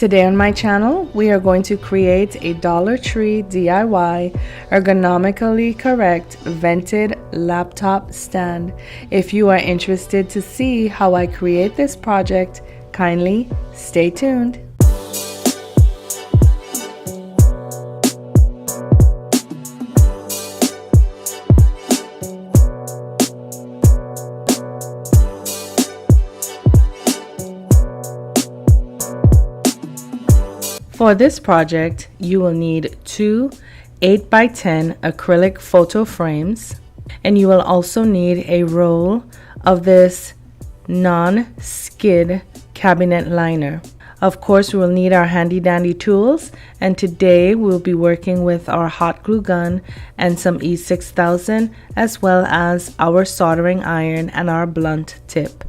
Today on my channel, we are going to create a Dollar Tree DIY ergonomically correct vented laptop stand. If you are interested to see how I create this project, kindly stay tuned. For this project, you will need two 8x10 acrylic photo frames, and you will also need a roll of this non-skid cabinet liner. Of course, we will need our handy dandy tools, and today we'll be working with our hot glue gun and some E6000, as well as our soldering iron and our blunt tip.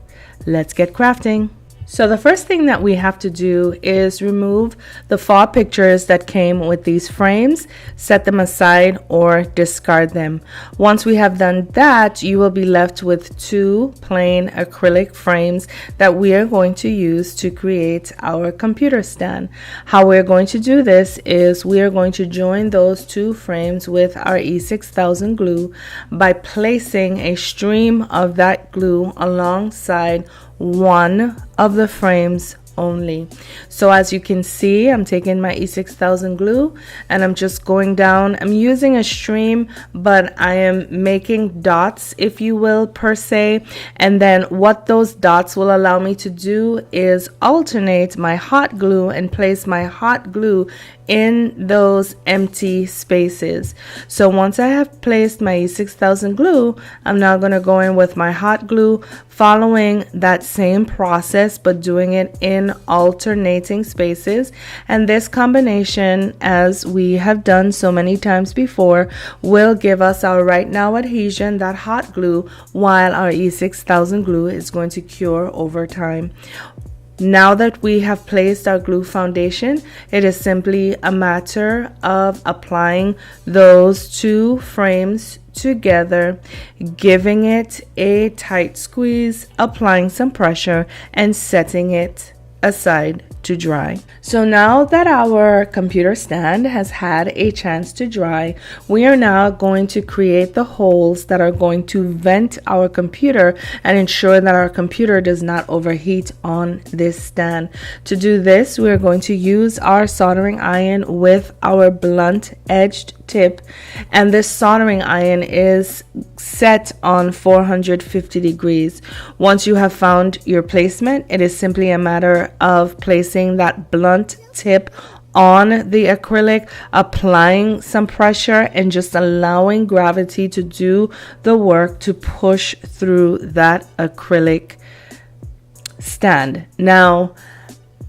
Let's get crafting. So the first thing that we have to do is remove the faux pictures that came with these frames, set them aside or discard them. Once we have done that, you will be left with two plain acrylic frames that we are going to use to create our computer stand. How we're going to do this is we are going to join those two frames with our E6000 glue by placing a stream of that glue alongside one of the frames only. So as you can see, I'm taking my E6000 glue and I'm just going down. I'm using a stream, but I am making dots, if you will, per se. And then what those dots will allow me to do is alternate my hot glue and place my hot glue in those empty spaces. So once I have placed my E6000 glue, I'm now going to go in with my hot glue, following that same process but doing it in alternating spaces. And this combination, as we have done so many times before, will give us our right now adhesion, that hot glue, while our E6000 glue is going to cure over time. Now that we have placed our glue foundation, it is simply a matter of applying those two frames together, giving it a tight squeeze, applying some pressure, and setting it aside to dry. So now that our computer stand has had a chance to dry, we are now going to create the holes that are going to vent our computer and ensure that our computer does not overheat on this stand. To do this, we are going to use our soldering iron with our blunt edged tip, and this soldering iron is set on 450 degrees. Once you have found your placement, it is simply a matter of placing that blunt tip on the acrylic, applying some pressure, and just allowing gravity to do the work to push through that acrylic stand. Now,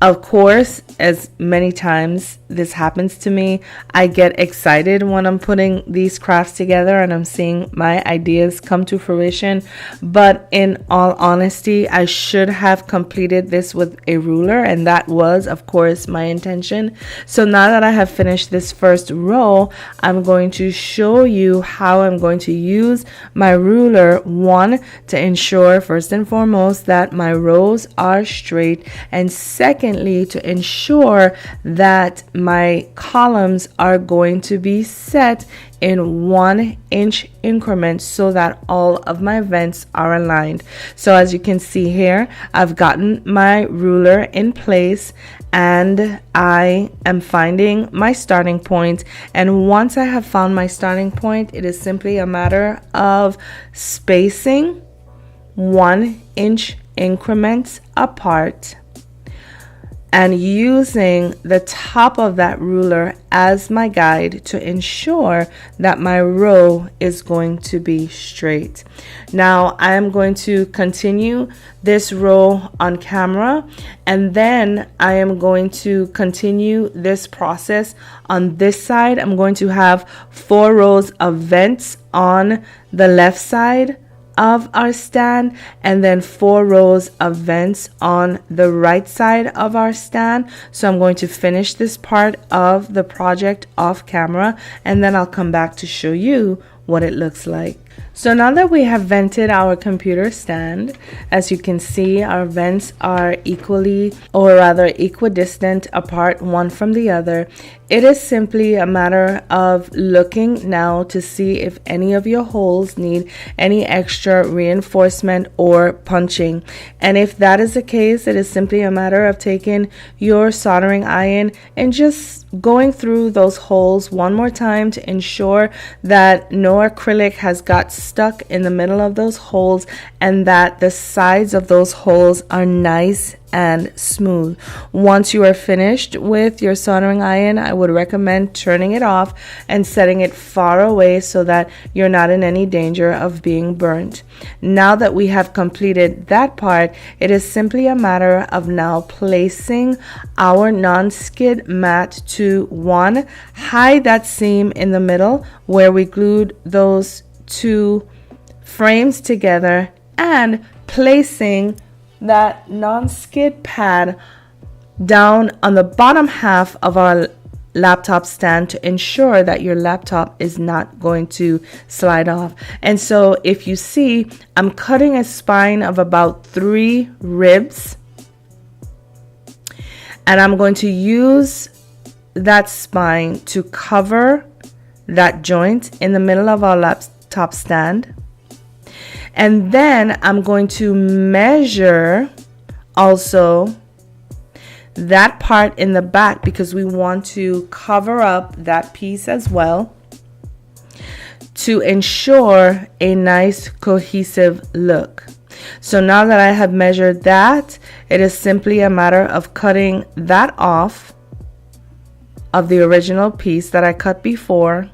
of course, as many times this happens to me, I get excited when I'm putting these crafts together and I'm seeing my ideas come to fruition. But in all honesty, I should have completed this with a ruler, and that was, of course, my intention. So now that I have finished this first row, I'm going to show you how I'm going to use my ruler, one, to ensure first and foremost that my rows are straight, and secondly, to ensure that my columns are going to be set in 1 inch increments so that all of my vents are aligned. So as you can see here, I've gotten my ruler in place and I am finding my starting point. And once I have found my starting point, it is simply a matter of spacing 1 inch increments apart and using the top of that ruler as my guide to ensure that my row is going to be straight. Now I am going to continue this row on camera, and then I am going to continue this process on this side. I'm going to have 4 rows of vents on the left side of our stand, and then 4 rows of vents on the right side of our stand. So I'm going to finish this part of the project off camera, and then I'll come back to show you what it looks like. So now that we have vented our computer stand, as you can see, our vents are equally, or rather equidistant apart one from the other. It is simply a matter of looking now to see if any of your holes need any extra reinforcement or punching. And if that is the case, it is simply a matter of taking your soldering iron and just going through those holes one more time to ensure that no acrylic has got stuck in the middle of those holes and that the sides of those holes are nice and smooth. Once you are finished with your soldering iron, I would recommend turning it off and setting it far away so that you're not in any danger of being burnt. Now that we have completed that part, it is simply a matter of now placing our non-skid mat to one, hide that seam in the middle where we glued those two frames together, and placing that non-skid pad down on the bottom half of our laptop stand to ensure that your laptop is not going to slide off. And so if you see, I'm cutting a spine of about 3 ribs, and I'm going to use that spine to cover that joint in the middle of our laptop stand. And then I'm going to measure also that part in the back because we want to cover up that piece as well to ensure a nice cohesive look. So now that I have measured that, it is simply a matter of cutting that off of the original piece that I cut before,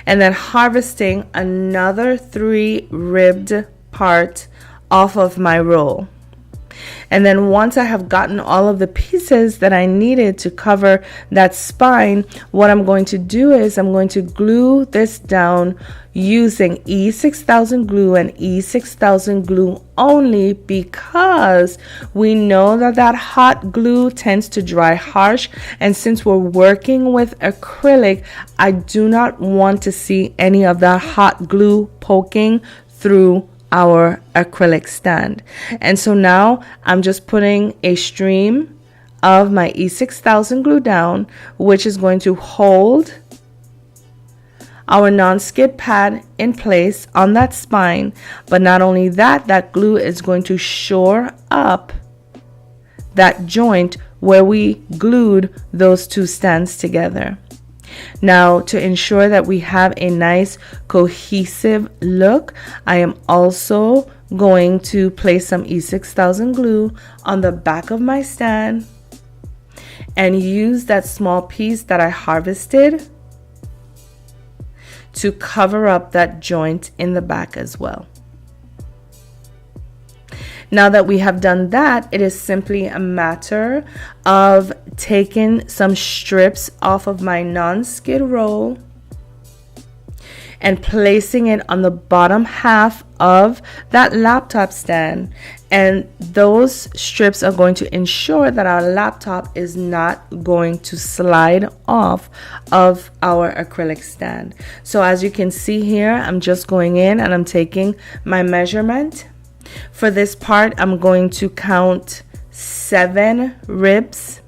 and then harvesting another 3 ribbed part off of my roll. And then once I have gotten all of the pieces that I needed to cover that spine, what I'm going to do is I'm going to glue this down using E6000 glue and E6000 glue only, because we know that that hot glue tends to dry harsh, and since we're working with acrylic, I do not want to see any of that hot glue poking through our acrylic stand. And so now I'm just putting a stream of my E6000 glue down, which is going to hold our non-skid pad in place on that spine. But not only that, that glue is going to shore up that joint where we glued those two stands together. Now, to ensure that we have a nice cohesive look, I am also going to place some E6000 glue on the back of my stand and use that small piece that I harvested to cover up that joint in the back as well. Now that we have done that, it is simply a matter of taking some strips off of my non-skid roll and placing it on the bottom half of that laptop stand. And those strips are going to ensure that our laptop is not going to slide off of our acrylic stand. So as you can see here, I'm just going in and I'm taking my measurement. For this part, I'm going to count 7 ribs.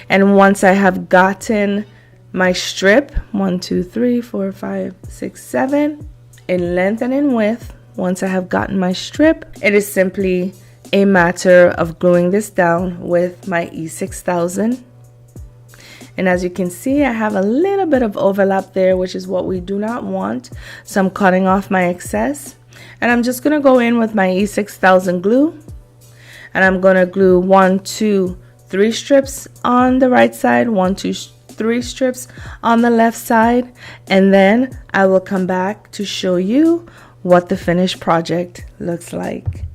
And once I have gotten my strip, 1, 2, 3, 4, 5, 6, 7, in length and in width, once I have gotten my strip, it is simply a matter of gluing this down with my E6000. And as you can see, I have a little bit of overlap there, which is what we do not want. So I'm cutting off my excess. And I'm just going to go in with my E6000 glue. And I'm going to glue 1, 2, 3 strips on the right side, 1, 2, 3 strips on the left side. And then I will come back to show you what the finished project looks like.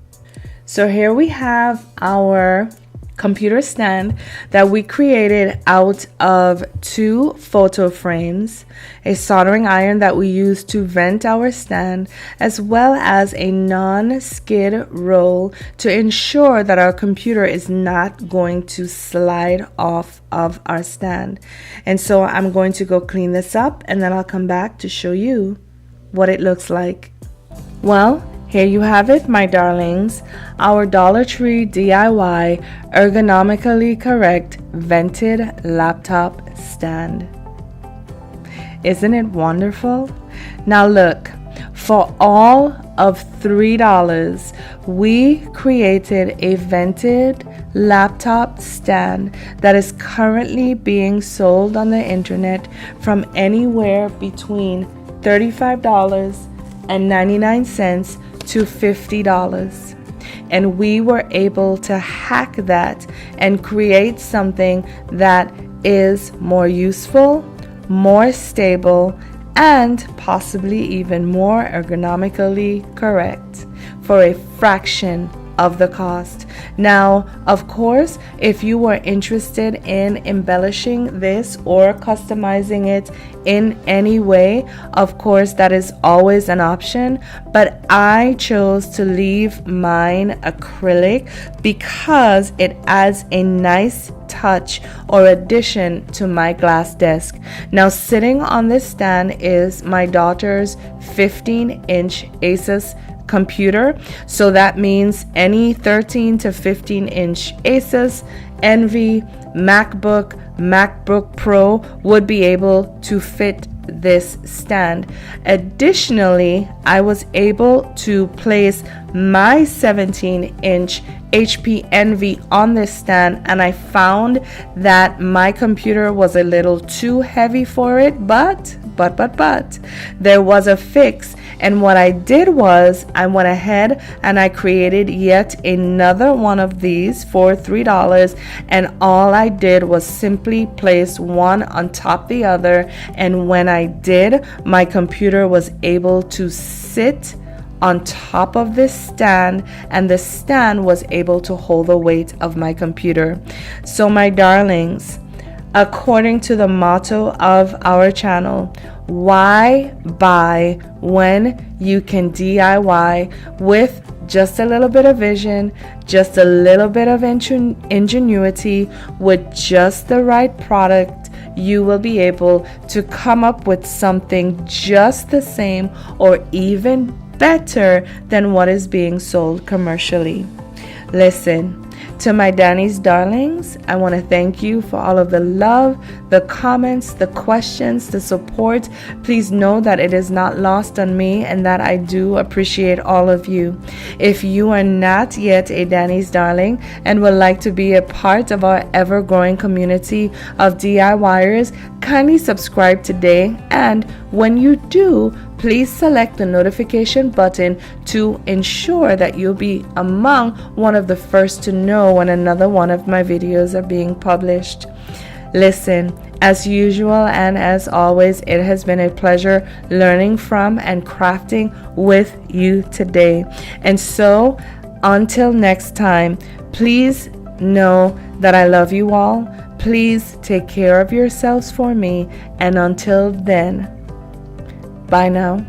So here we have our computer stand that we created out of 2 photo frames, a soldering iron that we use to vent our stand, as well as a non-skid roll to ensure that our computer is not going to slide off of our stand. And so I'm going to go clean this up and then I'll come back to show you what it looks like. Well, here you have it, my darlings, our Dollar Tree DIY ergonomically correct vented laptop stand. Isn't it wonderful? Now look, for all of $3, we created a vented laptop stand that is currently being sold on the internet from anywhere between $35.99 to $50. And we were able to hack that and create something that is more useful, more stable, and possibly even more ergonomically correct for a fraction of the cost. Now, of course, if you were interested in embellishing this or customizing it in any way, of course, that is always an option, but I chose to leave mine acrylic because it adds a nice touch or addition to my glass desk. Now, sitting on this stand is my daughter's 15-inch Asus computer, so that means any 13 to 15-inch Asus, Envy, MacBook Pro would be able to fit this stand. Additionally, I was able to place my 17-inch HP Envy on this stand, and I found that my computer was a little too heavy for it, but there was a fix. And what I did was I went ahead and I created yet another one of these for $3, and all I did was simply place one on top of the other, and when I did, my computer was able to sit on top of this stand, and the stand was able to hold the weight of my computer. So my darlings, according to the motto of our channel, why buy when you can DIY with just a little bit of vision, just a little bit of ingenuity, with just the right product? You will be able to come up with something just the same or even better than what is being sold commercially. Listen, to my Danny's darlings, I want to thank you for all of the love, the comments, the questions, the support. Please know that it is not lost on me and that I do appreciate all of you. If you are not yet a Danny's darling and would like to be a part of our ever-growing community of DIYers, kindly subscribe today, and when you do, please select the notification button to ensure that you'll be among one of the first to know when another one of my videos are being published. Listen, as usual and as always, it has been a pleasure learning from and crafting with you today. And so, until next time, please know that I love you all. Please take care of yourselves for me. And until then, bye now.